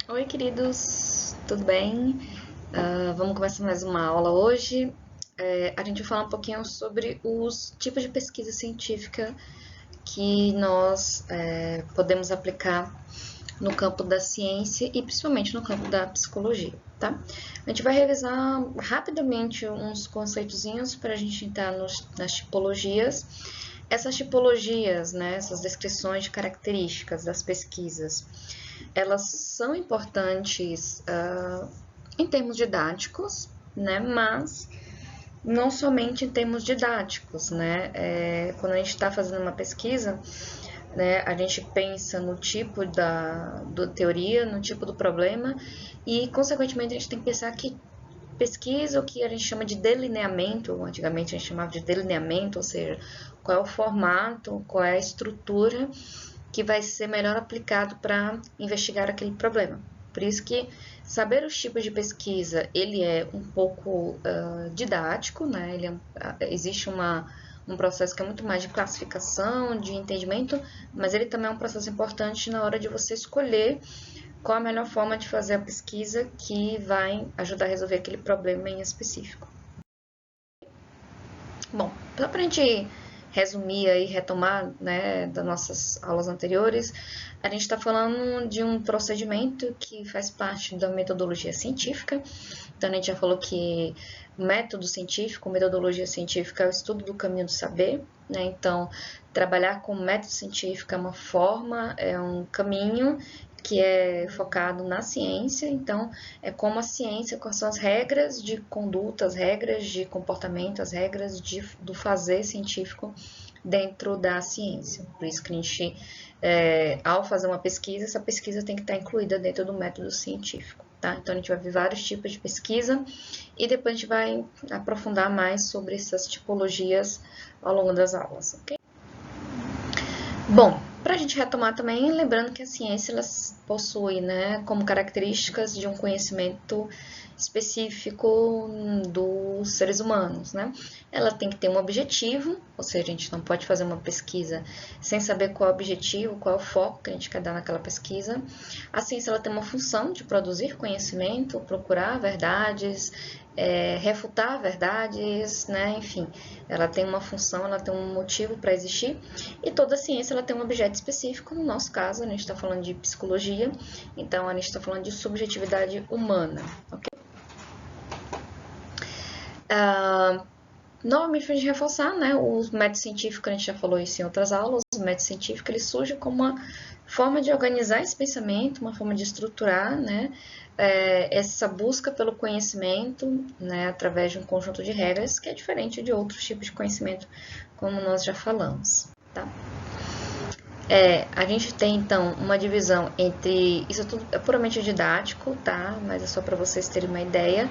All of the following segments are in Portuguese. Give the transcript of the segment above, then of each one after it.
Oi, queridos, tudo bem? Vamos começar mais uma aula hoje. A gente vai falar um pouquinho sobre os tipos de pesquisa científica que nós podemos aplicar no campo da ciência e principalmente no campo da psicologia, tá? A gente vai revisar rapidamente uns conceitozinhos para a gente entrar nas tipologias. Essas tipologias, né, essas descrições de características das pesquisas, elas são importantes em termos didáticos, né, mas não somente em termos didáticos, né? Quando a gente está fazendo uma pesquisa, né, a gente pensa no tipo da teoria, no tipo do problema e, consequentemente, a gente tem que pensar que pesquisa, o que a gente chama de delineamento, antigamente a gente chamava de delineamento, ou seja, qual é o formato, qual é a estrutura que vai ser melhor aplicado para investigar aquele problema. Por isso que saber os tipos de pesquisa, ele é um pouco didático, né? Existe um processo que é muito mais de classificação, de entendimento, mas ele também é um processo importante na hora de você escolher qual a melhor forma de fazer a pesquisa que vai ajudar a resolver aquele problema em específico. Bom, só para a gente resumir e retomar, né, das nossas aulas anteriores, a gente está falando de um procedimento que faz parte da metodologia científica. Então, a gente já falou que método científico, metodologia científica é o estudo do caminho do saber, né? Então, trabalhar com método científico é uma forma, é um caminho que é focado na ciência. Então, é como a ciência, quais são as regras de conduta, as regras de comportamento, as regras do fazer científico dentro da ciência. Por isso que a gente, ao fazer uma pesquisa, essa pesquisa tem que estar incluída dentro do método científico. Tá? Então, a gente vai ver vários tipos de pesquisa e depois a gente vai aprofundar mais sobre essas tipologias ao longo das aulas, ok? Bom, para a gente retomar também, lembrando que a ciência ela possui, né, como características de um conhecimento específico dos seres humanos, né? Ela tem que ter um objetivo, ou seja, a gente não pode fazer uma pesquisa sem saber qual é o objetivo, qual é o foco que a gente quer dar naquela pesquisa. A ciência ela tem uma função de produzir conhecimento, procurar verdades, refutar verdades, né? Enfim, ela tem uma função, ela tem um motivo para existir e toda ciência ela tem um objeto específico. No nosso caso, a gente está falando de psicologia, então a gente está falando de subjetividade humana, ok? Novamente, para a gente reforçar, né, o método científico, a gente já falou isso em outras aulas, o método científico ele surge como uma forma de organizar esse pensamento, uma forma de estruturar, né, essa busca pelo conhecimento, né, através de um conjunto de regras que é diferente de outros tipos de conhecimento, como nós já falamos, tá? A gente tem, então, uma divisão entre... Isso tudo é puramente didático, tá? Mas é só para vocês terem uma ideia.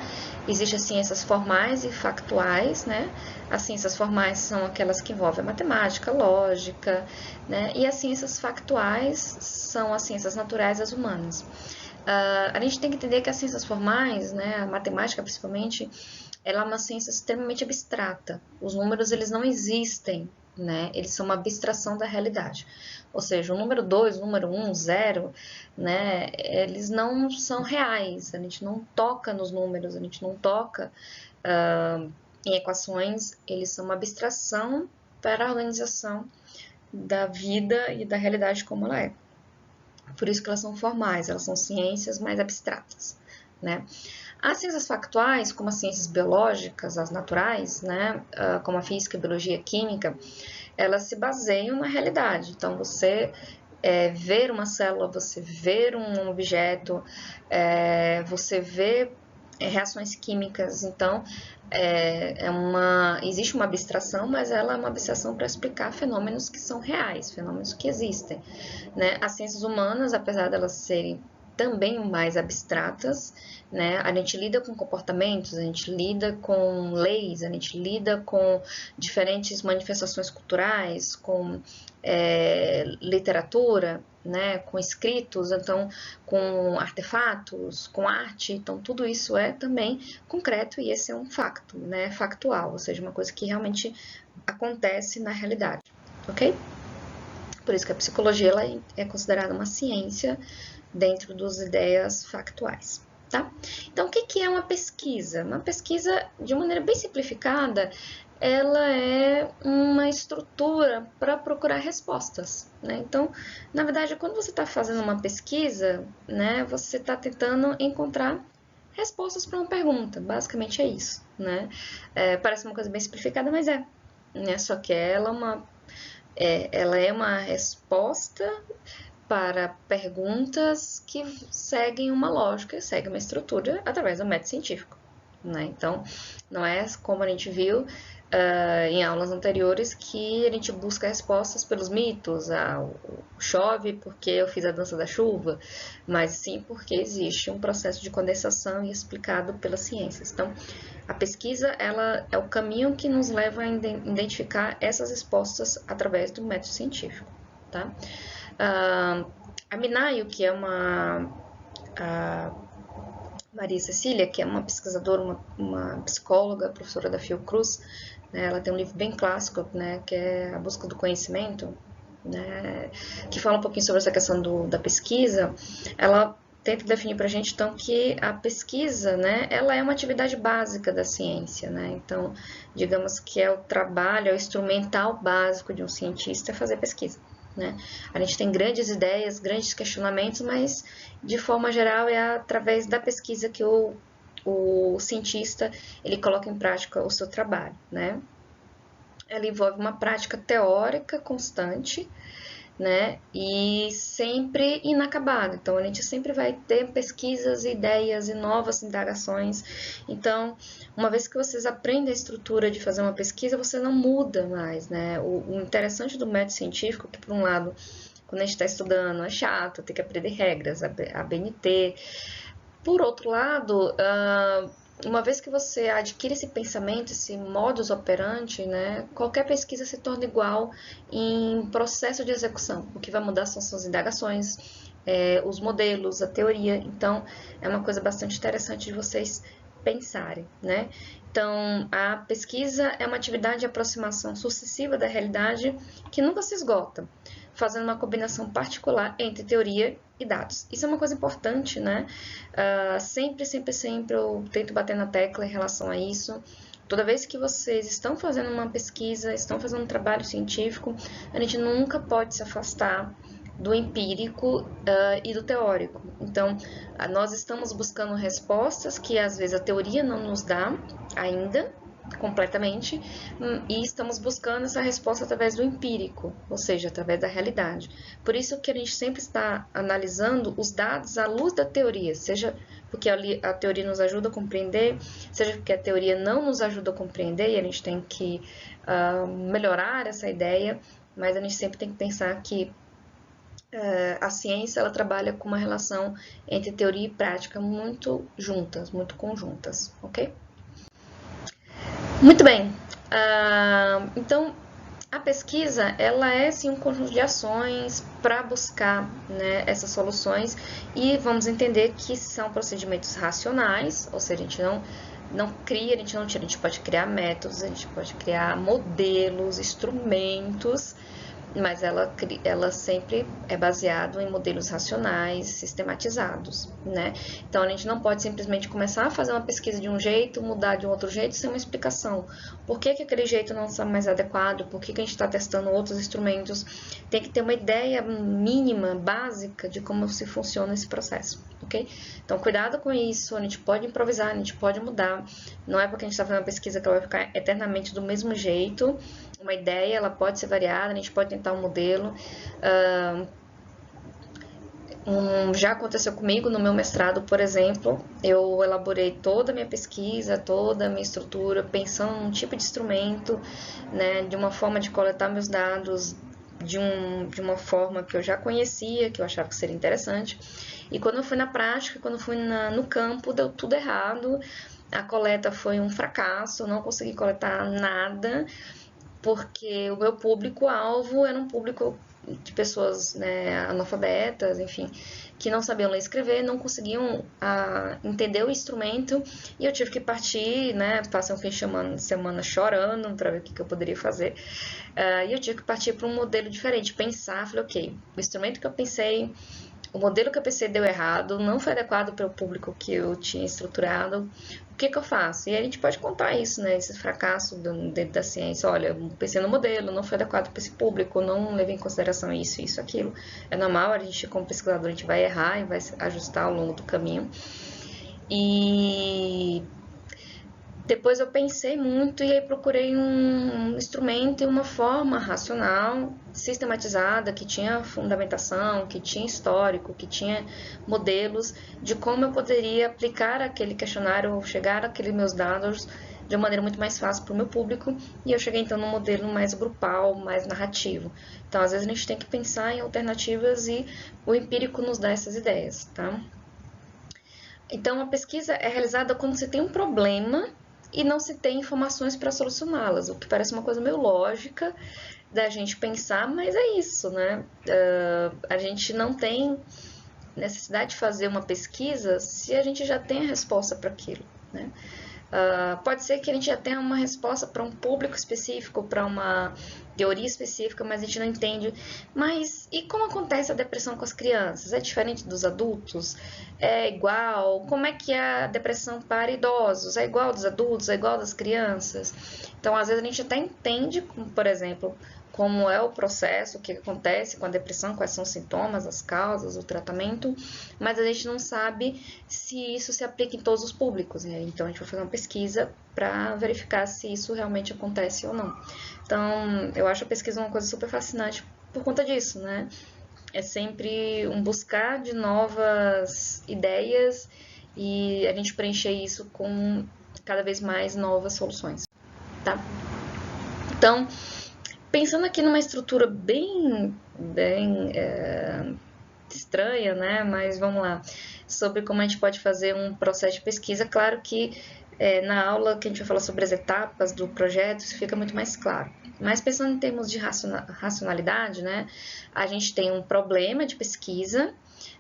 Existem as ciências formais e factuais, né? As ciências formais são aquelas que envolvem a matemática, a lógica, né? E as ciências factuais são as ciências naturais e as humanas. A gente tem que entender que as ciências formais, né? A matemática, principalmente, ela é uma ciência extremamente abstrata. Os números, eles não existem, né? Eles são uma abstração da realidade. Ou seja, o número 2, o número 1, 0, né? Eles não são reais. A gente não toca nos números, a gente não toca em equações. Eles são uma abstração para a organização da vida e da realidade como ela é. Por isso que elas são formais, elas são ciências mais abstratas, né? As ciências factuais, como as ciências biológicas, as naturais, né, como a física, a biologia, a química, elas se baseiam na realidade. Então, você ver uma célula, você ver um objeto, você vê reações químicas. Então, existe uma abstração, mas ela é uma abstração para explicar fenômenos que são reais, fenômenos que existem, né? As ciências humanas, apesar de elas serem também mais abstratas, né? A gente lida com comportamentos, a gente lida com leis, a gente lida com diferentes manifestações culturais, com literatura, né? Com escritos, então com artefatos, com arte, então tudo isso é também concreto e esse é um facto, né? Factual, ou seja, uma coisa que realmente acontece na realidade, ok? Por isso que a psicologia ela é considerada uma ciência, dentro das ideias factuais, tá? Então, o que é uma pesquisa? Uma pesquisa, de maneira bem simplificada, ela é uma estrutura para procurar respostas, né? Então, na verdade, quando você está fazendo uma pesquisa, né, você está tentando encontrar respostas para uma pergunta, basicamente é isso, né? Parece uma coisa bem simplificada, mas né? Só que ela é uma resposta para perguntas que seguem uma lógica, seguem uma estrutura através do método científico, né? Então, não é como a gente viu em aulas anteriores que a gente busca respostas pelos mitos, chove porque eu fiz a dança da chuva, mas sim porque existe um processo de condensação explicado pelas ciências. Então, a pesquisa ela é o caminho que nos leva a identificar essas respostas através do método científico, tá? A Minayo, que é a Maria Cecília, que é uma pesquisadora, uma psicóloga, professora da Fiocruz, né, ela tem um livro bem clássico, né, que é A Busca do Conhecimento, né, que fala um pouquinho sobre essa questão da pesquisa. Ela tenta definir para a gente, então, que a pesquisa, né, ela é uma atividade básica da ciência, né, então, digamos que é o trabalho, é o instrumental básico de um cientista é fazer pesquisa, né. A gente tem grandes ideias, grandes questionamentos, mas, de forma geral, é através da pesquisa que o cientista, ele coloca em prática o seu trabalho, né. Ela envolve uma prática teórica constante, né? E sempre inacabado. Então, a gente sempre vai ter pesquisas, ideias e novas indagações. Então, uma vez que vocês aprendem a estrutura de fazer uma pesquisa, você não muda mais, né? O interessante do método científico é que, por um lado, quando a gente está estudando, é chato, tem que aprender regras, a BNT. Por outro lado, uma vez que você adquire esse pensamento, esse modus operandi, né, qualquer pesquisa se torna igual em processo de execução. O que vai mudar são as indagações, os modelos, a teoria. Então, é uma coisa bastante interessante de vocês pensarem, né? Então, a pesquisa é uma atividade de aproximação sucessiva da realidade que nunca se esgota, fazendo uma combinação particular entre teoria e dados. Isso é uma coisa importante, né? Sempre eu tento bater na tecla em relação a isso. Toda vez que vocês estão fazendo uma pesquisa, estão fazendo um trabalho científico, a gente nunca pode se afastar do empírico e do teórico. Então, nós estamos buscando respostas que às vezes a teoria não nos dá ainda, completamente, e estamos buscando essa resposta através do empírico, ou seja, através da realidade. Por isso que a gente sempre está analisando os dados à luz da teoria, seja porque a teoria nos ajuda a compreender, seja porque a teoria não nos ajuda a compreender e a gente tem que melhorar essa ideia, mas a gente sempre tem que pensar que a ciência ela trabalha com uma relação entre teoria e prática muito juntas, muito conjuntas, ok? Muito bem. Então, a pesquisa ela é sim um conjunto de ações para buscar, né, essas soluções e vamos entender que são procedimentos racionais, ou seja, a gente não cria, a gente não tira, a gente pode criar métodos, a gente pode criar modelos, instrumentos, mas ela sempre é baseada em modelos racionais, sistematizados, né? Então, a gente não pode simplesmente começar a fazer uma pesquisa de um jeito, mudar de um outro jeito, sem uma explicação. Por que aquele jeito não está mais adequado? Por que a gente está testando outros instrumentos? Tem que ter uma ideia mínima, básica, de como se funciona esse processo, ok? Então, cuidado com isso, a gente pode improvisar, a gente pode mudar. Não é porque a gente está fazendo uma pesquisa que ela vai ficar eternamente do mesmo jeito. Uma ideia, ela pode ser variada, a gente pode tentar um modelo. Já aconteceu comigo no meu mestrado, por exemplo, eu elaborei toda a minha pesquisa, toda a minha estrutura, pensando num tipo de instrumento, né, de uma forma de coletar meus dados, de uma forma que eu já conhecia, que eu achava que seria interessante. E quando eu fui na prática, quando eu fui no campo, deu tudo errado, a coleta foi um fracasso, eu não consegui coletar nada, porque o meu público-alvo era um público de pessoas, né, analfabetas, enfim, que não sabiam ler e escrever, não conseguiam entender o instrumento, e eu tive que partir, né, passei um fim de semana chorando para ver o que eu poderia fazer, e eu tive que partir para um modelo diferente, pensar, falei, ok, o instrumento que eu pensei, o modelo que eu pensei deu errado, não foi adequado para o público que eu tinha estruturado, o que eu faço? E a gente pode contar isso, né? Esse fracasso dentro da ciência. Olha, eu pensei no modelo, não foi adequado para esse público, não levei em consideração isso, aquilo. É normal, a gente, como pesquisador, a gente vai errar e vai ajustar ao longo do caminho. E depois eu pensei muito e aí procurei um instrumento e uma forma racional, sistematizada, que tinha fundamentação, que tinha histórico, que tinha modelos de como eu poderia aplicar aquele questionário ou chegar àqueles meus dados de uma maneira muito mais fácil para o meu público. E eu cheguei então num modelo mais grupal, mais narrativo. Então, às vezes a gente tem que pensar em alternativas e o empírico nos dá essas ideias, tá? Então, a pesquisa é realizada quando você tem um problema e não se tem informações para solucioná-las, o que parece uma coisa meio lógica da gente pensar, mas é isso, né? A gente não tem necessidade de fazer uma pesquisa se a gente já tem a resposta para aquilo, né? Pode ser que a gente já tenha uma resposta para um público específico, para uma teoria específica, mas a gente não entende. Mas e como acontece a depressão com as crianças? É diferente dos adultos? É igual? Como é que é a depressão para idosos? É igual dos adultos? É igual das crianças? Então, às vezes a gente até entende, por exemplo, como é o processo, o que acontece com a depressão, quais são os sintomas, as causas, o tratamento, mas a gente não sabe se isso se aplica em todos os públicos, né? Então a gente vai fazer uma pesquisa para verificar se isso realmente acontece ou não. Então eu acho a pesquisa uma coisa super fascinante por conta disso, né? É sempre um buscar de novas ideias e a gente preencher isso com cada vez mais novas soluções, tá? Então, pensando aqui numa estrutura bem estranha, né? Mas vamos lá, sobre como a gente pode fazer um processo de pesquisa. Claro que na aula que a gente vai falar sobre as etapas do projeto, isso fica muito mais claro. Mas pensando em termos de racionalidade, né? A gente tem um problema de pesquisa,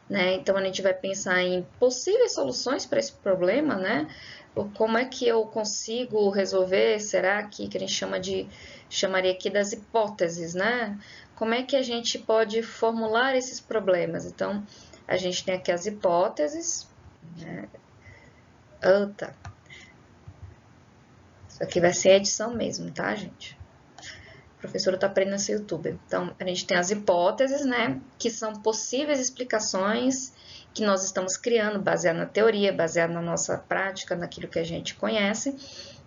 né? Então a gente vai pensar em possíveis soluções para esse problema, né? Como é que eu consigo resolver? Será que a gente chamaria aqui das hipóteses, né? Como é que a gente pode formular esses problemas? Então, a gente tem aqui as hipóteses, né? Tá. Isso aqui vai ser edição mesmo, tá, gente? A professora está aprendendo esse YouTube. Então, a gente tem as hipóteses, né? Que são possíveis explicações que nós estamos criando, baseado na teoria, baseado na nossa prática, naquilo que a gente conhece,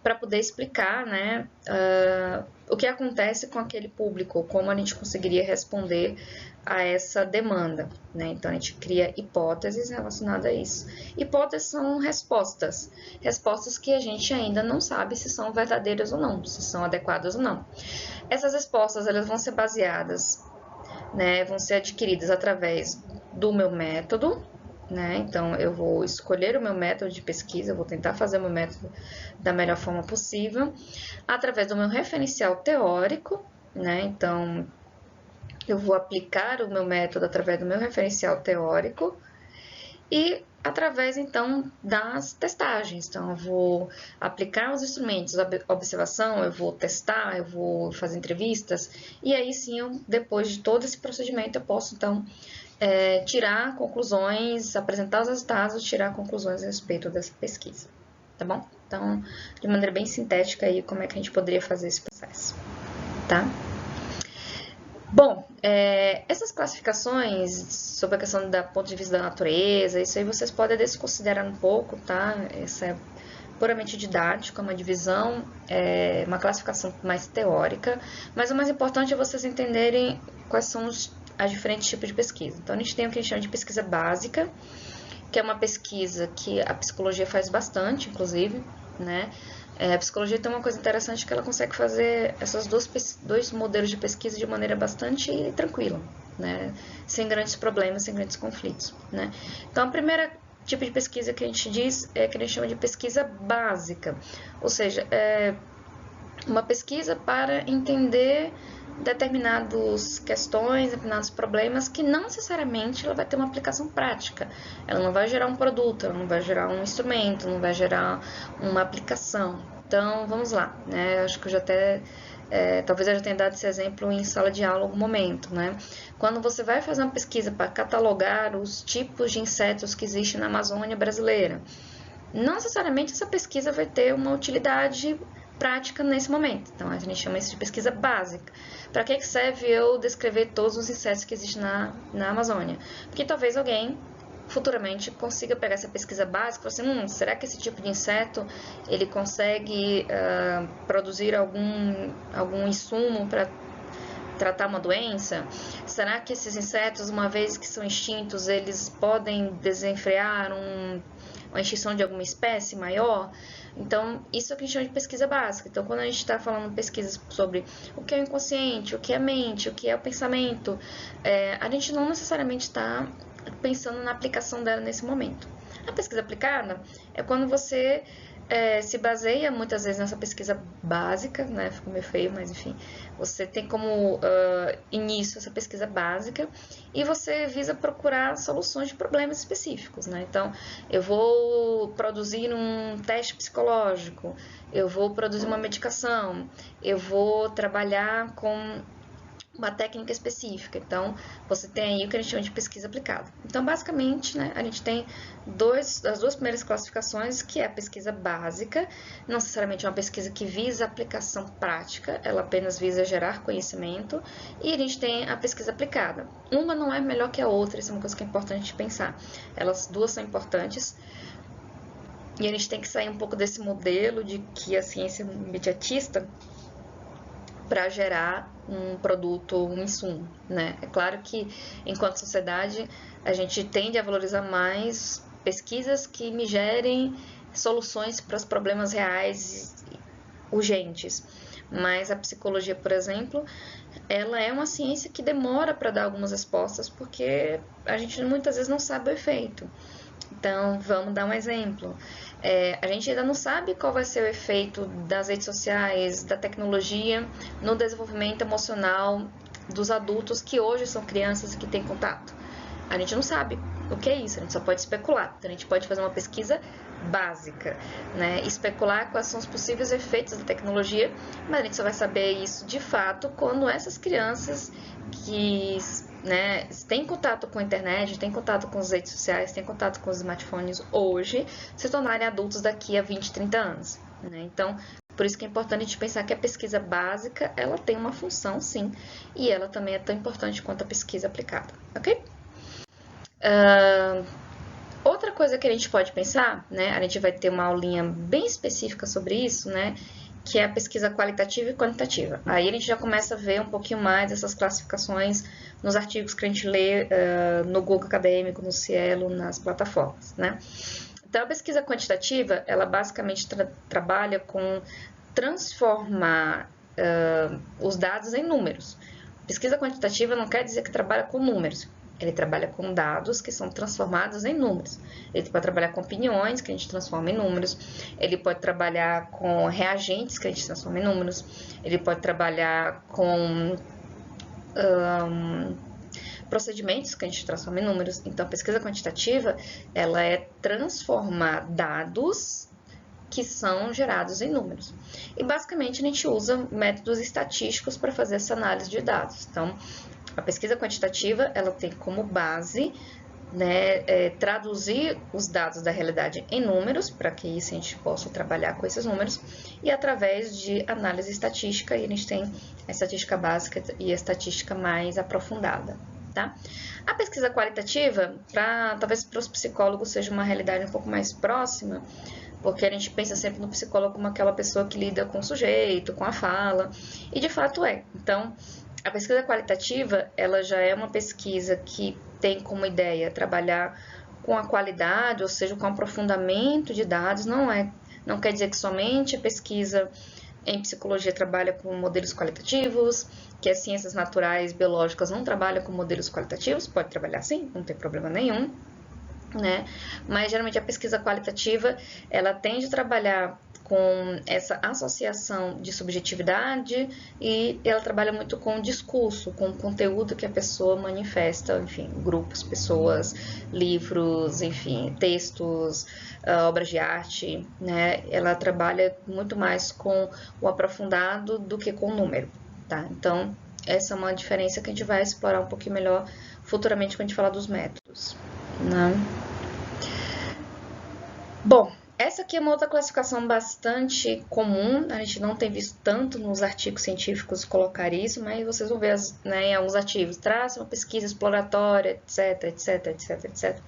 para poder explicar, né, o que acontece com aquele público, como a gente conseguiria responder a essa demanda, né? Então a gente cria hipóteses relacionadas a isso. Hipóteses são respostas, respostas que a gente ainda não sabe se são verdadeiras ou não, se são adequadas ou não. Essas respostas elas vão ser baseadas, né, vão ser adquiridas através do meu método, né? Então, eu vou escolher o meu método de pesquisa, eu vou tentar fazer o meu método da melhor forma possível, através do meu referencial teórico, né? Então, eu vou aplicar o meu método através do meu referencial teórico e através, então, das testagens. Então, eu vou aplicar os instrumentos, a observação, eu vou testar, eu vou fazer entrevistas, e aí sim, depois de todo esse procedimento, eu posso, então, tirar conclusões, apresentar os resultados, tirar conclusões a respeito dessa pesquisa, tá bom? Então, de maneira bem sintética aí, como é que a gente poderia fazer esse processo, tá? Bom, essas classificações sobre a questão do ponto de vista da natureza, isso aí vocês podem desconsiderar um pouco, tá? Isso é puramente didático, é uma divisão, uma classificação mais teórica, mas o mais importante é vocês entenderem quais são os diferentes tipos de pesquisa. Então, a gente tem o que a gente chama de pesquisa básica, que é uma pesquisa que a psicologia faz bastante, inclusive, né? A psicologia tem uma coisa interessante que ela consegue fazer esses dois modelos de pesquisa de maneira bastante tranquila, né? Sem grandes problemas, sem grandes conflitos, né? Então, a primeira tipo de pesquisa que a gente diz é que a gente chama de pesquisa básica, ou seja, uma pesquisa para entender determinadas questões, determinados problemas que não necessariamente ela vai ter uma aplicação prática. Ela não vai gerar um produto, ela não vai gerar um instrumento, não vai gerar uma aplicação. Então, vamos lá, né? Acho que eu já até talvez eu já tenha dado esse exemplo em sala de aula em algum momento, né? Quando você vai fazer uma pesquisa para catalogar os tipos de insetos que existem na Amazônia brasileira, não necessariamente essa pesquisa vai ter uma utilidade prática nesse momento. Então, a gente chama isso de pesquisa básica. Para que serve eu descrever todos os insetos que existem na Amazônia? Porque talvez alguém futuramente consiga pegar essa pesquisa básica e falar assim, será que esse tipo de inseto ele consegue produzir algum insumo para tratar uma doença? Será que esses insetos, uma vez que são extintos, eles podem desenfrear uma extinção de alguma espécie maior? Então, isso é o que a gente chama de pesquisa básica. Então, quando a gente está falando pesquisas sobre o que é o inconsciente, o que é a mente, o que é o pensamento, a gente não necessariamente está pensando na aplicação dela nesse momento. A pesquisa aplicada é quando você se baseia muitas vezes nessa pesquisa básica, né? Ficou meio feio, mas enfim. Você tem como início essa pesquisa básica e você visa procurar soluções de problemas específicos, né? Então, eu vou produzir um teste psicológico, eu vou produzir uma medicação, eu vou trabalhar com uma técnica específica. Então, você tem aí o que a gente chama de pesquisa aplicada. Então, basicamente, né, a gente tem as duas primeiras classificações, que é a pesquisa básica, não necessariamente é uma pesquisa que visa aplicação prática, ela apenas visa gerar conhecimento, e a gente tem a pesquisa aplicada. Uma não é melhor que a outra, isso é uma coisa que é importante pensar. Elas duas são importantes, e a gente tem que sair um pouco desse modelo de que a ciência é imediatista para gerar um produto, um insumo, né? É claro que, enquanto sociedade, a gente tende a valorizar mais pesquisas que me gerem soluções para os problemas reais urgentes. Mas a psicologia, por exemplo, ela é uma ciência que demora para dar algumas respostas, porque a gente muitas vezes não sabe o efeito. Então, vamos dar um exemplo. A gente ainda não sabe qual vai ser o efeito das redes sociais, da tecnologia, no desenvolvimento emocional dos adultos que hoje são crianças e que têm contato. A gente não sabe o que é isso, a gente só pode especular. Então, a gente pode fazer uma pesquisa básica, né? Especular quais são os possíveis efeitos da tecnologia, mas a gente só vai saber isso de fato quando essas crianças que têm contato com a internet, têm contato com as redes sociais, têm contato com os smartphones hoje, se tornarem adultos daqui a 20, 30 anos. Né? Então, por isso que é importante a gente pensar que a pesquisa básica, ela tem uma função, sim, e ela também é tão importante quanto a pesquisa aplicada, ok? Outra coisa que a gente pode pensar, né, a gente vai ter uma aulinha bem específica sobre isso, né, que é a pesquisa qualitativa e quantitativa. Aí a gente já começa a ver um pouquinho mais dessas classificações nos artigos que a gente lê no Google Acadêmico, no Cielo, nas plataformas, né? Então, a pesquisa quantitativa, ela basicamente trabalha com transformar os dados em números. Pesquisa quantitativa não quer dizer que trabalha com números. Ele trabalha com dados que são transformados em números. Ele pode trabalhar com opiniões, que a gente transforma em números. Ele pode trabalhar com reagentes, que a gente transforma em números. Ele pode trabalhar com procedimentos, que a gente transforma em números. Então, a pesquisa quantitativa, ela é transformar dados que são gerados em números. E, basicamente, a gente usa métodos estatísticos para fazer essa análise de dados. Então, a pesquisa quantitativa, ela tem como base, né, traduzir os dados da realidade em números, para que isso a gente possa trabalhar com esses números, e através de análise estatística, e a gente tem a estatística básica e a estatística mais aprofundada. Tá? A pesquisa qualitativa, talvez para os psicólogos seja uma realidade um pouco mais próxima, porque a gente pensa sempre no psicólogo como aquela pessoa que lida com o sujeito, com a fala, e de fato é. Então, a pesquisa qualitativa, ela já é uma pesquisa que tem como ideia trabalhar com a qualidade, ou seja, com o aprofundamento de dados. Não quer dizer que somente a pesquisa em psicologia trabalha com modelos qualitativos, que as ciências naturais, biológicas não trabalham com modelos qualitativos, pode trabalhar sim, não tem problema nenhum, né? Mas geralmente a pesquisa qualitativa, ela tende a trabalhar com essa associação de subjetividade e ela trabalha muito com o discurso, com o conteúdo que a pessoa manifesta, enfim, grupos, pessoas, livros, enfim, textos, obras de arte, né? Ela trabalha muito mais com o aprofundado do que com o número, tá? Então, essa é uma diferença que a gente vai explorar um pouquinho melhor futuramente quando a gente falar dos métodos, né? Bom, essa aqui é uma outra classificação bastante comum, a gente não tem visto tanto nos artigos científicos colocar isso, mas vocês vão ver né, em alguns artigos, traça uma pesquisa exploratória, etc, etc, etc, etc,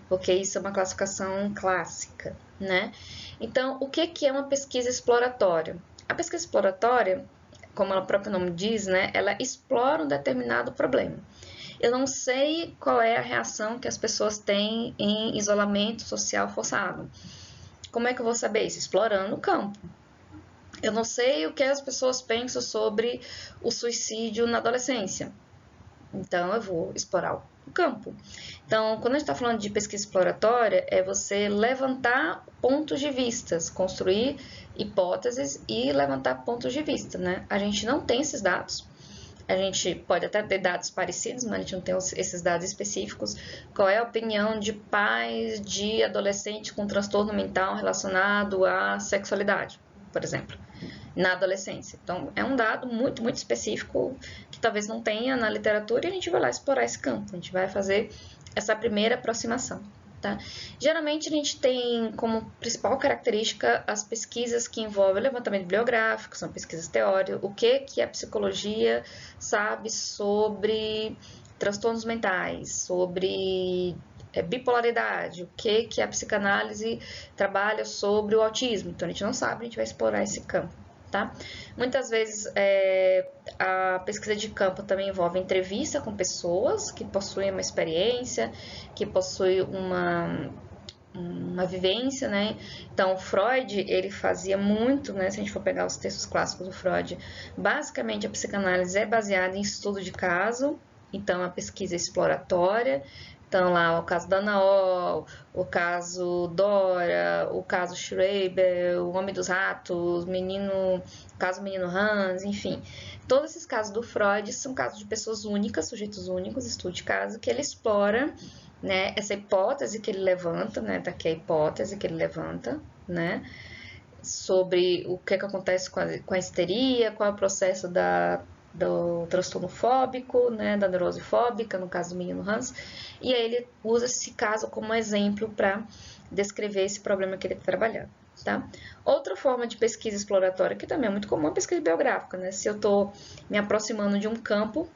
porque isso é uma classificação clássica, né? Então, o que é uma pesquisa exploratória? A pesquisa exploratória, como o próprio nome diz, né, ela explora um determinado problema. Eu não sei qual é a reação que as pessoas têm em isolamento social forçado. Como é que eu vou saber isso? Explorando o campo. Eu não sei o que as pessoas pensam sobre o suicídio na adolescência. Então, eu vou explorar o campo. Então, quando a gente está falando de pesquisa exploratória, é você levantar pontos de vistas, construir hipóteses e levantar pontos de vista, né? A gente não tem esses dados. A gente pode até ter dados parecidos, mas a gente não tem esses dados específicos. Qual é a opinião de pais de adolescente com transtorno mental relacionado à sexualidade, por exemplo, na adolescência? Então, é um dado muito, muito específico que talvez não tenha na literatura e a gente vai lá explorar esse campo. A gente vai fazer essa primeira aproximação. Tá? Geralmente a gente tem como principal característica as pesquisas que envolvem levantamento bibliográfico, são pesquisas teóricas, o que a psicologia sabe sobre transtornos mentais, sobre bipolaridade, o que a psicanálise trabalha sobre o autismo. Então a gente não sabe, a gente vai explorar esse campo. Tá? Muitas vezes a pesquisa de campo também envolve entrevista com pessoas que possuem uma experiência, que possuem uma vivência, né? Então, Freud, ele fazia muito, né? Se a gente for pegar os textos clássicos do Freud, basicamente a psicanálise é baseada em estudo de caso, então a pesquisa exploratória. Então, lá o caso da Naol, o caso Dora, o caso Schreiber, o Homem dos Ratos, o caso Menino Hans, enfim. Todos esses casos do Freud são casos de pessoas únicas, sujeitos únicos, estudo de caso, que ele explora, né, essa hipótese que ele levanta, né, daqui a hipótese que ele levanta, né, sobre o que acontece com a histeria, qual é o processo do transtorno fóbico, né, da neurose fóbica, no caso do menino Hans, e aí ele usa esse caso como exemplo para descrever esse problema que ele está trabalhando. Tá? Outra forma de pesquisa exploratória, que também é muito comum, é a pesquisa biográfica. Né? Se eu estou me aproximando de um campo,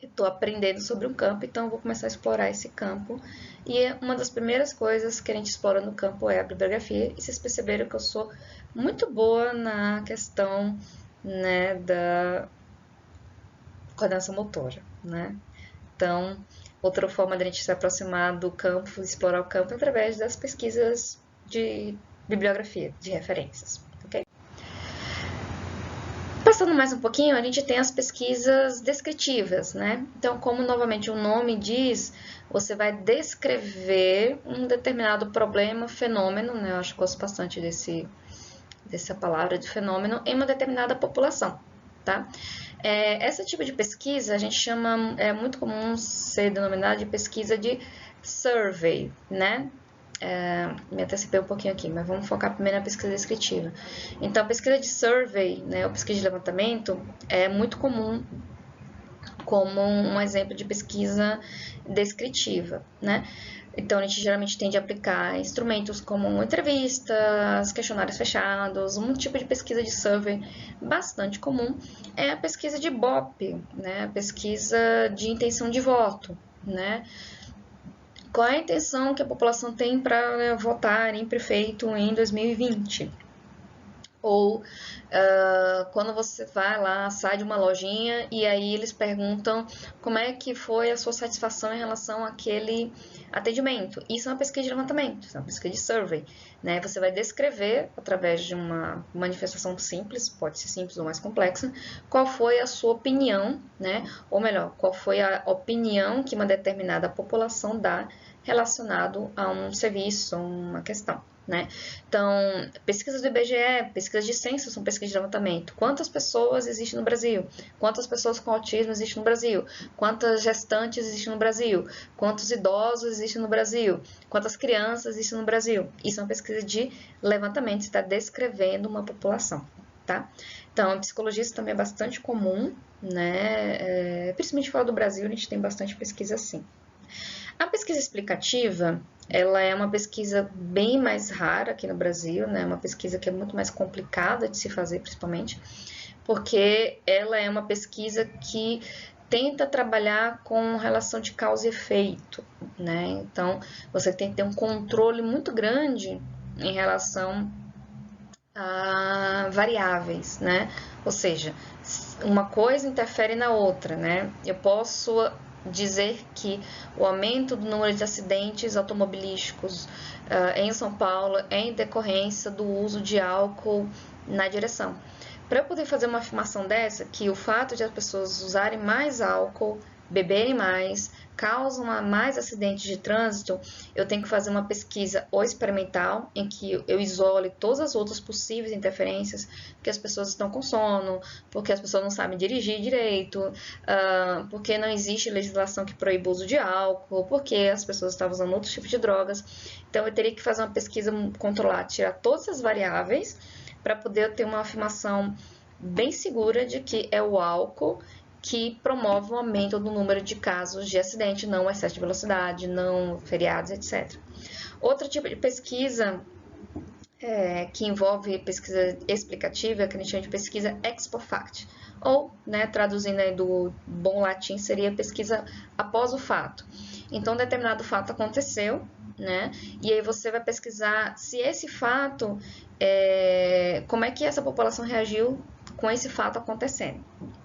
estou aprendendo sobre um campo, então eu vou começar a explorar esse campo. E uma das primeiras coisas que a gente explora no campo é a bibliografia, e vocês perceberam que eu sou muito boa na questão, né, da coordenação motora, né? Então, outra forma de a gente se aproximar do campo, explorar o campo, é através das pesquisas de bibliografia, de referências, ok? Passando mais um pouquinho, a gente tem as pesquisas descritivas, né? Então, como novamente o nome diz, você vai descrever um determinado problema, fenômeno, né? Eu acho que gosto bastante dessa palavra de fenômeno, em uma determinada população, tá? Esse tipo de pesquisa a gente chama, é muito comum ser denominada de pesquisa de survey, né? Me antecipei um pouquinho aqui, mas vamos focar primeiro na pesquisa descritiva. Então, a pesquisa de survey, né, ou pesquisa de levantamento, é muito comum como um exemplo de pesquisa descritiva, né? Então, a gente geralmente tende a aplicar instrumentos como entrevistas, questionários fechados. Um tipo de pesquisa de survey bastante comum é a pesquisa de Ibope, né? A pesquisa de intenção de voto, né? Qual é a intenção que a população tem para votar em prefeito em 2020? Ou quando você vai lá, sai de uma lojinha e aí eles perguntam como é que foi a sua satisfação em relação àquele atendimento. Isso é uma pesquisa de levantamento, isso é uma pesquisa de survey. Né? Você vai descrever, através de uma manifestação simples, pode ser simples ou mais complexa, qual foi a sua opinião, né? Ou melhor, qual foi a opinião que uma determinada população dá relacionado a um serviço, a uma questão. né? Então, pesquisas do IBGE, pesquisas de censo são pesquisas de levantamento. Quantas pessoas existem no Brasil? Quantas pessoas com autismo existem no Brasil? Quantas gestantes existem no Brasil? Quantos idosos existem no Brasil? Quantas crianças existem no Brasil? Isso é uma pesquisa de levantamento, está descrevendo uma população, tá? Então, a psicologia isso também é bastante comum, né? Principalmente fora do Brasil, a gente tem bastante pesquisa assim. A pesquisa explicativa, ela é uma pesquisa bem mais rara aqui no Brasil, né? Uma pesquisa que é muito mais complicada de se fazer, principalmente, porque ela é uma pesquisa que tenta trabalhar com relação de causa e efeito, né? Então, você tem que ter um controle muito grande em relação a variáveis, né? Ou seja, uma coisa interfere na outra, né? Eu posso dizer que o aumento do número de acidentes automobilísticos em São Paulo é em decorrência do uso de álcool na direção. Para eu poder fazer uma afirmação dessa, que o fato de as pessoas usarem mais álcool, beberem mais, causam mais acidentes de trânsito, eu tenho que fazer uma pesquisa ou experimental, em que eu isole todas as outras possíveis interferências, porque as pessoas estão com sono, porque as pessoas não sabem dirigir direito, porque não existe legislação que proíba o uso de álcool, porque as pessoas estavam usando outros tipos de drogas. Então, eu teria que fazer uma pesquisa controlada, tirar todas as variáveis, para poder ter uma afirmação bem segura de que é o álcool que promove o aumento do número de casos de acidente, não excesso de velocidade, não feriados, etc. Outro tipo de pesquisa que envolve pesquisa explicativa, que a gente chama de pesquisa ex post facto, ou, né, traduzindo aí do bom latim, seria pesquisa após o fato. Então, determinado fato aconteceu, né, e aí você vai pesquisar se esse fato, como é que essa população reagiu com esse fato acontecendo.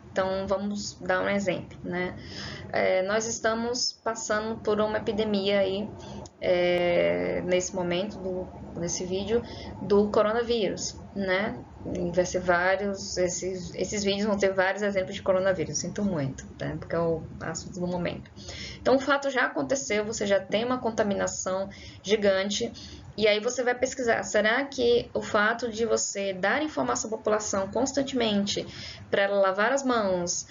Então, vamos dar um exemplo, né? Nós estamos passando por uma epidemia aí, nesse momento, nesse vídeo, do coronavírus, né? Vai ser vários, esses vídeos vão ter vários exemplos de coronavírus, sinto muito, né? Porque é o assunto do momento. Então, o fato já aconteceu, você já tem uma contaminação gigante, e aí você vai pesquisar, será que o fato de você dar informação à população constantemente para ela lavar as mãos,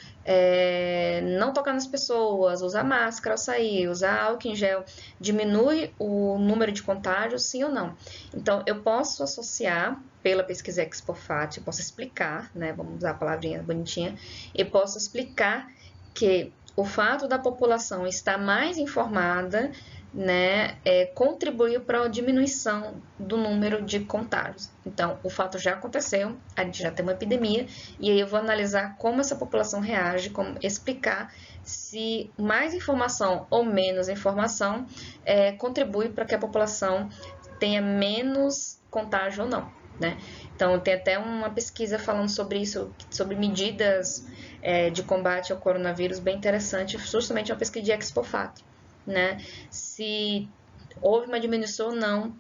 não tocar nas pessoas, usar máscara ao sair, usar álcool em gel, diminui o número de contágios, sim ou não? Então, eu posso associar pela pesquisa ex post facto, eu posso explicar, né, vamos usar a palavrinha bonitinha, eu posso explicar que o fato da população estar mais informada, né, contribuiu para a diminuição do número de contágios. Então, o fato já aconteceu, a gente já tem uma epidemia, e aí eu vou analisar como essa população reage, como explicar se mais informação ou menos informação contribui para que a população tenha menos contágio ou não, né? Então, tem até uma pesquisa falando sobre isso, sobre medidas de combate ao coronavírus, bem interessante, justamente uma pesquisa de ex post facto, né? Se houve uma diminuição ou não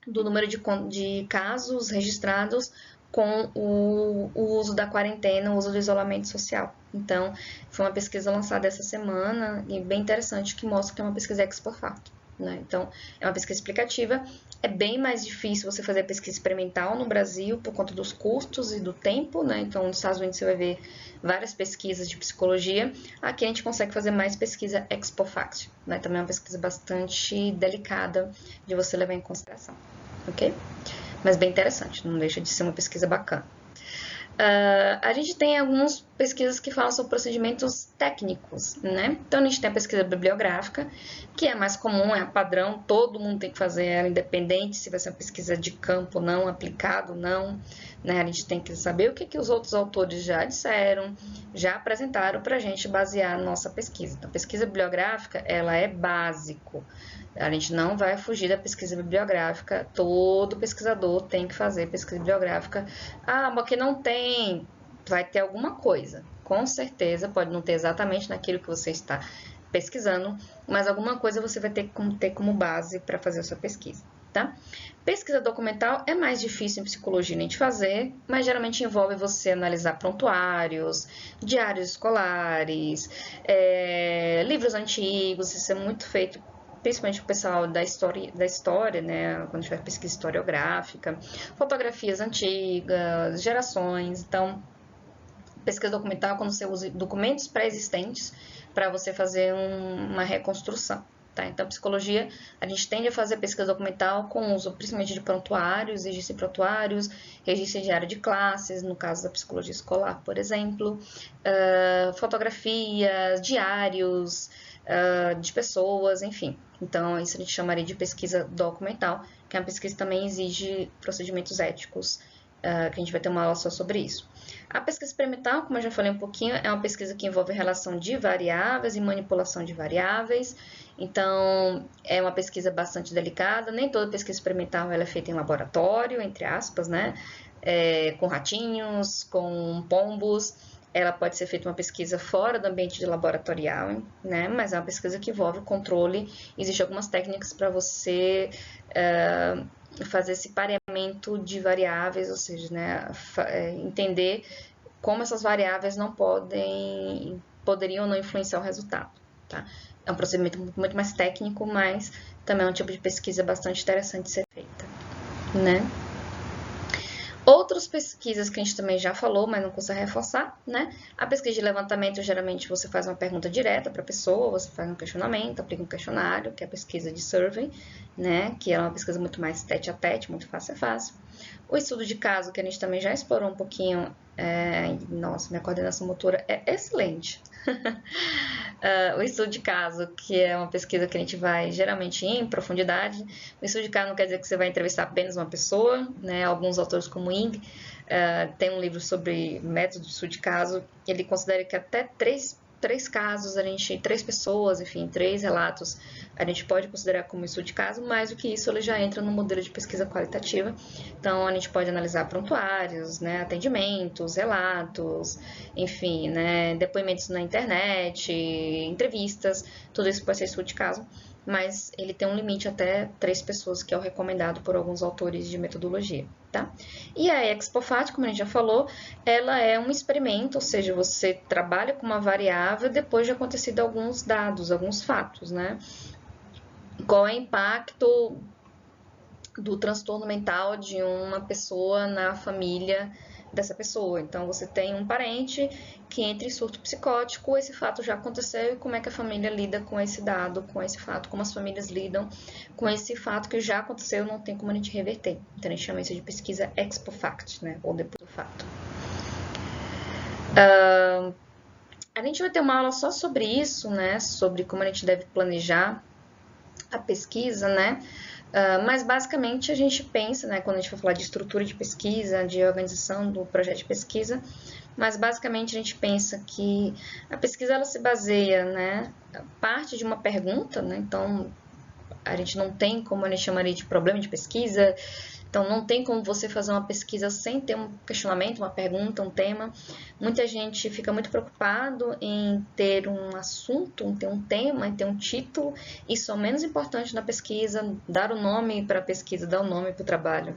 do número de casos registrados com o uso da quarentena, o uso do isolamento social. Então, foi uma pesquisa lançada essa semana e bem interessante, que mostra que é uma pesquisa ex post facto, né? Então, é uma pesquisa explicativa. É bem mais difícil você fazer pesquisa experimental no Brasil por conta dos custos e do tempo, né? Então, nos Estados Unidos você vai ver várias pesquisas de psicologia. Aqui a gente consegue fazer mais pesquisa ex post facto, né? Também é uma pesquisa bastante delicada de você levar em consideração, ok? Mas bem interessante, não deixa de ser uma pesquisa bacana. A gente tem algumas pesquisas que falam sobre procedimentos técnicos, né? Então, a gente tem a pesquisa bibliográfica, que é a mais comum, é a padrão, todo mundo tem que fazer ela, independente se vai ser uma pesquisa de campo ou não, aplicado ou não, né? A gente tem que saber o que os outros autores já disseram, já apresentaram para a gente basear a nossa pesquisa. Então, a pesquisa bibliográfica, ela é básico. A gente não vai fugir da pesquisa bibliográfica, todo pesquisador tem que fazer pesquisa bibliográfica. Ah, mas que não tem, vai ter alguma coisa, com certeza, pode não ter exatamente naquilo que você está pesquisando, mas alguma coisa você vai ter como base para fazer a sua pesquisa, tá? Pesquisa documental é mais difícil em psicologia de fazer, mas geralmente envolve você analisar prontuários, diários escolares, livros antigos, isso é muito feito principalmente o pessoal da história, né, quando a gente faz pesquisa historiográfica, fotografias antigas, gerações. Então, pesquisa documental é quando você usa documentos pré-existentes para você fazer uma reconstrução. Tá? Então, psicologia, a gente tende a fazer pesquisa documental com uso principalmente de prontuários, registro de prontuários, registro diário de classes, no caso da psicologia escolar, por exemplo, fotografias, diários de pessoas, enfim. Então, isso a gente chamaria de pesquisa documental, que é uma pesquisa que também exige procedimentos éticos, que a gente vai ter uma aula só sobre isso. A pesquisa experimental, como eu já falei um pouquinho, é uma pesquisa que envolve relação de variáveis e manipulação de variáveis. Então, é uma pesquisa bastante delicada. Nem toda pesquisa experimental ela é feita em laboratório, entre aspas, né? Com ratinhos, com pombos. Ela pode ser feita uma pesquisa fora do ambiente de laboratorial, né? Mas é uma pesquisa que envolve controle. Existem algumas técnicas para você fazer esse pareamento de variáveis, ou seja, né, entender como essas variáveis não poderiam não influenciar o resultado. Tá? É um procedimento muito mais técnico, mas também é um tipo de pesquisa bastante interessante de ser feita. Né? Outras pesquisas que a gente também já falou, mas não custa reforçar, né? A pesquisa de levantamento, geralmente você faz uma pergunta direta para a pessoa, você faz um questionamento, aplica um questionário, que é a pesquisa de survey, né? Que é uma pesquisa muito mais tete a tete, muito fácil a fácil. O estudo de caso, que a gente também já explorou um pouquinho, nossa, minha coordenação motora é excelente. O estudo de caso, que é uma pesquisa que a gente vai geralmente em profundidade. O estudo de caso não quer dizer que você vai entrevistar apenas uma pessoa, né? Alguns autores como Ing tem um livro sobre método de estudo de caso. Ele considera que até três casos, três pessoas, enfim, 3 relatos, a gente pode considerar como estudo de caso, mais do que isso, ele já entra no modelo de pesquisa qualitativa. Então, a gente pode analisar prontuários, né, atendimentos, relatos, enfim, né, depoimentos na internet, entrevistas, tudo isso pode ser estudo de caso, mas ele tem um limite até 3 pessoas, que é o recomendado por alguns autores de metodologia, tá? E a ExpoFat, como a gente já falou, ela é um experimento, ou seja, você trabalha com uma variável depois de acontecido alguns dados, alguns fatos, né? Qual é o impacto do transtorno mental de uma pessoa na família dessa pessoa? Então, você tem um parente que entra em surto psicótico, esse fato já aconteceu, e como é que a família lida com esse dado, com esse fato, como as famílias lidam com esse fato que já aconteceu, não tem como a gente reverter. Então, a gente chama isso de pesquisa ex post facto, né? Ou depois do fato. A gente vai ter uma aula só sobre isso, né? Sobre como a gente deve planejar a pesquisa, né? Mas basicamente a gente pensa, né, quando a gente for falar de estrutura de pesquisa, de organização do projeto de pesquisa, mas basicamente a gente pensa que a pesquisa ela se baseia, né, parte de uma pergunta, né, então a gente não tem como a gente chamaria de problema de pesquisa, então não tem como você fazer uma pesquisa sem ter um questionamento, uma pergunta, um tema. Muita gente fica muito preocupado em ter um assunto, em ter um tema, em ter um título. Isso é o menos importante na pesquisa, dar o nome para a pesquisa, dar o nome para o trabalho.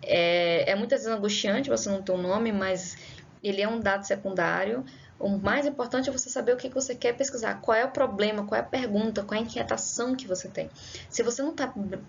É muitas vezes angustiante você não ter um nome, mas ele é um dado secundário. O mais importante é você saber o que você quer pesquisar, qual é o problema, qual é a pergunta, qual é a inquietação que você tem. Se você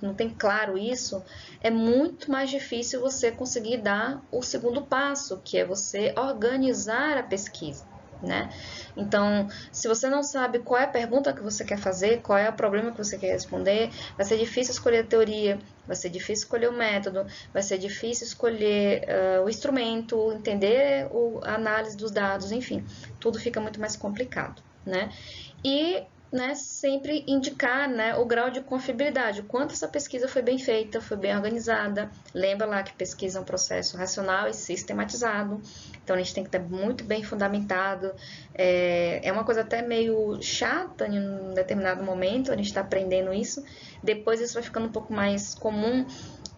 não tem claro isso, é muito mais difícil você conseguir dar o segundo passo, que é você organizar a pesquisa, né? Então, se você não sabe qual é a pergunta que você quer fazer, qual é o problema que você quer responder, vai ser difícil escolher a teoria, vai ser difícil escolher o método, vai ser difícil escolher o instrumento, entender a análise dos dados, enfim, tudo fica muito mais complicado, né? E né, sempre indicar, né, o grau de confiabilidade, o quanto essa pesquisa foi bem feita, foi bem organizada. Lembra lá que pesquisa é um processo racional e sistematizado, então a gente tem que estar muito bem fundamentado. É uma coisa até meio chata em um determinado momento, a gente está aprendendo isso, depois isso vai ficando um pouco mais comum,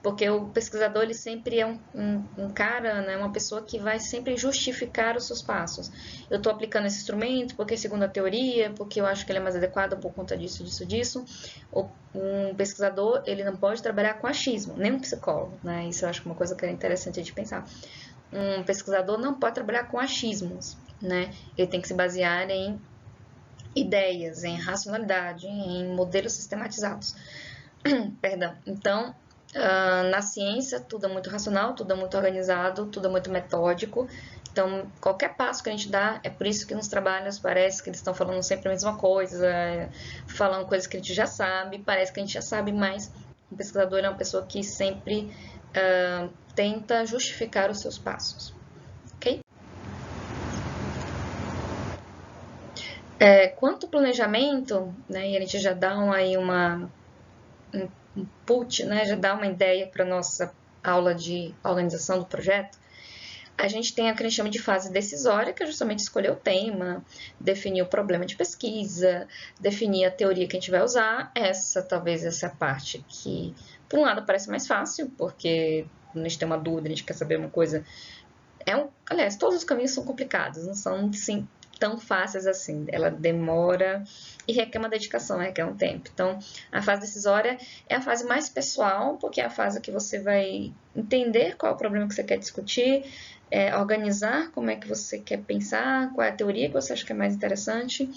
porque o pesquisador ele sempre é um cara, né, uma pessoa que vai sempre justificar os seus passos. Eu estou aplicando esse instrumento porque segundo a teoria, porque eu acho que ele é mais adequado por conta disso, disso, disso. Um pesquisador ele não pode trabalhar com achismo, nem um psicólogo, né? Isso eu acho uma coisa que é interessante de pensar. Um pesquisador não pode trabalhar com achismos, né? Ele tem que se basear em ideias, em racionalidade, em modelos sistematizados. Perdão. Então, na ciência, tudo é muito racional, tudo é muito organizado, tudo é muito metódico. Então, qualquer passo que a gente dá, é por isso que nos trabalhos parece que eles estão falando sempre a mesma coisa, falando coisas que a gente já sabe, parece que a gente já sabe, mas o pesquisador é uma pessoa que sempre tenta justificar os seus passos, ok? Quanto ao planejamento, né, e a gente já dá um input, né, já dá uma ideia para a nossa aula de organização do projeto, a gente tem a que a gente chama de fase decisória, que é justamente escolher o tema, definir o problema de pesquisa, definir a teoria que a gente vai usar. Talvez essa é a parte que, por um lado, parece mais fácil, porque quando a gente tem uma dúvida, a gente quer saber uma coisa. Aliás, todos os caminhos são complicados, não são sim, tão fáceis assim. Ela demora e requer uma dedicação, requer um tempo. Então, a fase decisória é a fase mais pessoal, porque é a fase que você vai entender qual é o problema que você quer discutir, organizar como é que você quer pensar, qual é a teoria que você acha que é mais interessante.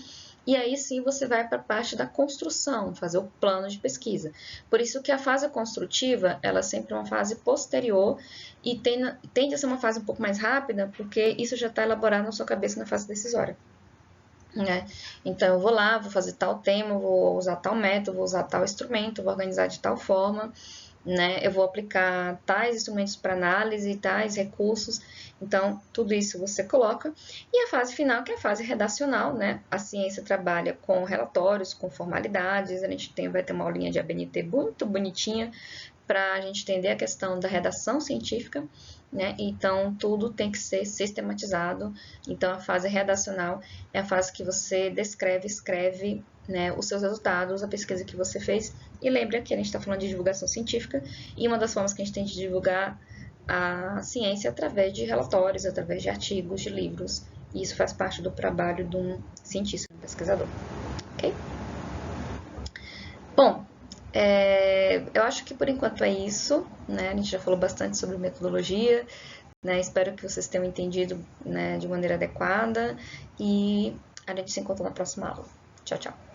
E aí sim você vai para a parte da construção, fazer o plano de pesquisa. Por isso que a fase construtiva, ela é sempre uma fase posterior e tende a ser uma fase um pouco mais rápida, porque isso já está elaborado na sua cabeça na fase decisória. Né? Então, eu vou lá, vou fazer tal tema, vou usar tal método, vou usar tal instrumento, vou organizar de tal forma, né? Eu vou aplicar tais instrumentos para análise, tais recursos. Então, tudo isso você coloca. E a fase final, que é a fase redacional, né? A ciência trabalha com relatórios, com formalidades. A gente vai ter uma aulinha de ABNT muito bonitinha para a gente entender a questão da redação científica, né? Então, tudo tem que ser sistematizado. Então, a fase redacional é a fase que você descreve, escreve, né, os seus resultados, a pesquisa que você fez. E lembra que a gente está falando de divulgação científica, e uma das formas que a gente tem de divulgar a ciência é através de relatórios, através de artigos, de livros. E isso faz parte do trabalho de um cientista, um pesquisador. Ok? Bom, eu acho que por enquanto é isso, né? A gente já falou bastante sobre metodologia, né? Espero que vocês tenham entendido, né, de maneira adequada e a gente se encontra na próxima aula. Tchau, tchau.